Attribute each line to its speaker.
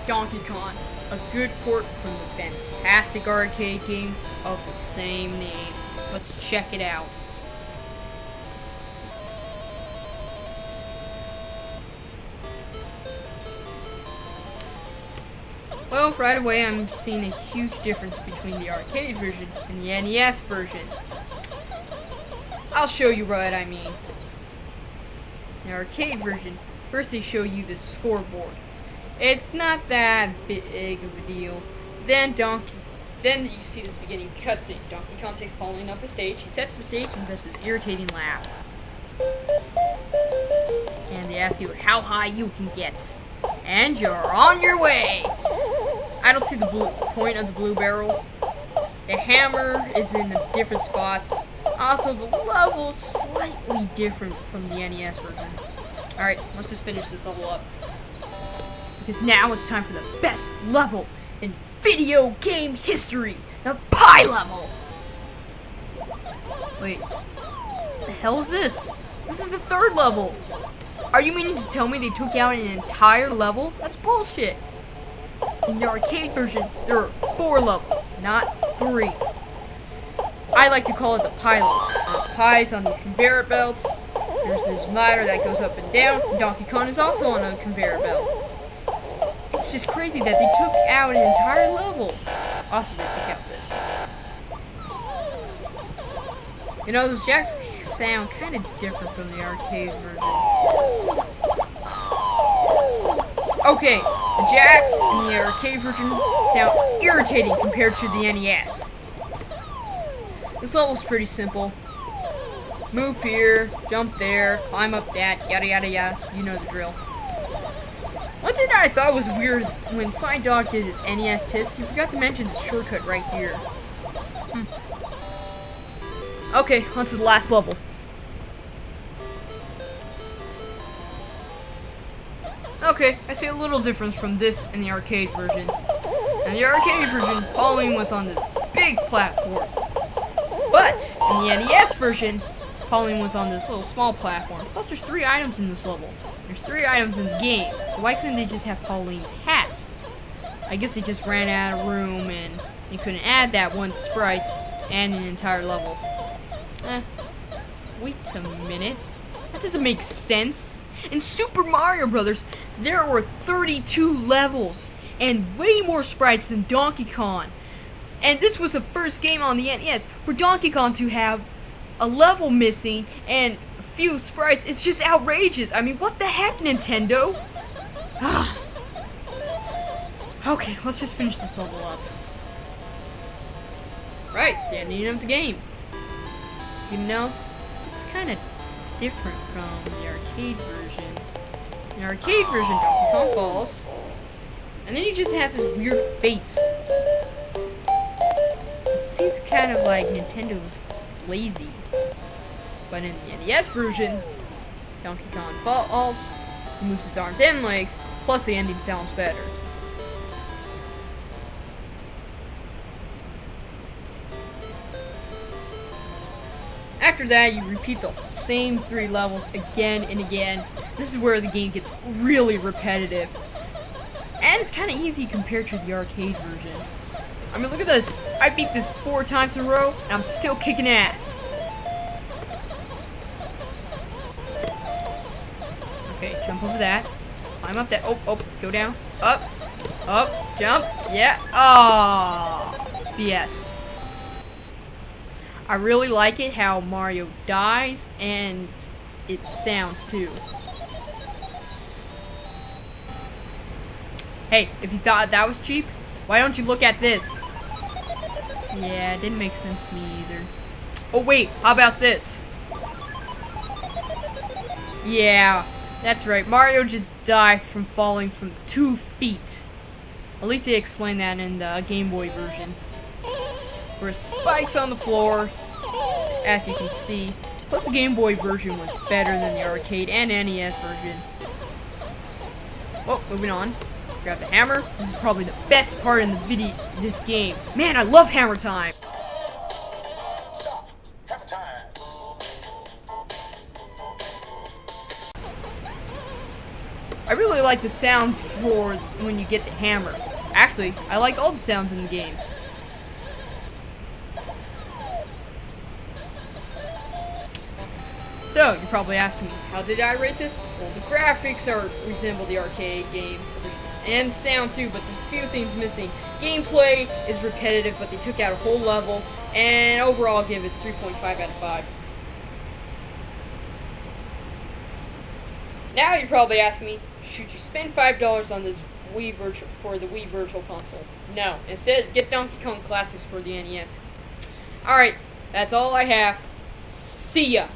Speaker 1: Donkey Kong, a good port from the fantastic arcade game of the same name. Let's check it out. Well, right away I'm seeing a huge difference between the arcade version and the NES version. I'll show you what I mean. In the arcade version, first they show you the scoreboard. It's not that big of a deal. Then you see this beginning cutscene. Donkey Kong takes Pauline up the stage. He sets the stage and does his irritating laugh. And they ask you how high you can get. And you're on your way! I don't see the point of the blue barrel. The hammer is in the different spots. Also, the level's slightly different from the NES version. Alright, let's just finish this level up. Because now it's time for the best level in video game history. The pie level! Wait, what the hell is this? This is the third level! Are you meaning to tell me they took out an entire level? That's bullshit! In the arcade version, there are 4 levels, not 3. I like to call it the pie level. There's pies on these conveyor belts. There's this ladder that goes up and down. And Donkey Kong is also on a conveyor belt. It's just crazy that they took out an entire level. Also, they took out this. You know, those jacks sound kind of different from the arcade version. Okay, the jacks in the arcade version sound irritating compared to the NES. This level's pretty simple. Move here, jump there, climb up that, yada yada yada. You know the drill. One thing that I thought was weird when Side Dog did his NES tips, he forgot to mention this shortcut right here. Okay, on to the last level. Okay, I see a little difference from this and the arcade version. In the arcade version, Pauline was on this big platform. But in the NES version, Pauline was on this little small platform. Plus, there's 3 items in this level. There's 3 items in the game. So why couldn't they just have Pauline's hat? I guess they just ran out of room and they couldn't add that one sprite and an entire level. Wait a minute. That doesn't make sense. In Super Mario Bros., there were 32 levels and way more sprites than Donkey Kong. And this was the first game on the NES for Donkey Kong to have a level missing and a few sprites. It's just outrageous. I mean, what the heck, Nintendo? Okay, let's just finish this level up. Right, the ending of the game. You know, this looks kind of different from the arcade version. In the arcade version, Donkey Kong falls, and then he just has this weird face. It seems kind of like Nintendo's lazy. But in the NES version, Donkey Kong falls, he moves his arms and legs, plus the ending sounds better. After that, you repeat the same 3 levels again and again. This is where the game gets really repetitive. And it's kind of easy compared to the arcade version. I mean, look at this. I beat this 4 times in a row, and I'm still kicking ass. Okay, jump over that. Climb up that. Oh, go down. Up, jump. Yeah. BS. I really like it how Mario dies and it sounds too. Hey, if you thought that was cheap, why don't you look at this? Yeah, it didn't make sense to me either. Oh wait, how about this? Yeah, that's right. Mario just died from falling from 2 feet. At least they explained that in the Game Boy version. There were spikes on the floor, as you can see. Plus the Game Boy version was better than the arcade and NES version. Oh, moving on. Grab the hammer. This is probably the best part in this game. Man, I love hammer time.
Speaker 2: Stop. Hammer time.
Speaker 1: I really like the sound for when you get the hammer. Actually, I like all the sounds in the games. So, you're probably asking me, how did I rate this? Well, the graphics resemble the arcade game, and sound too, but there's a few things missing. Gameplay is repetitive, but they took out a whole level, and overall I'll give it 3.5 out of 5. Now you're probably asking me, should you spend $5 on this for the Wii Virtual Console? No. Instead, get Donkey Kong Classics for the NES. Alright, that's all I have. See ya!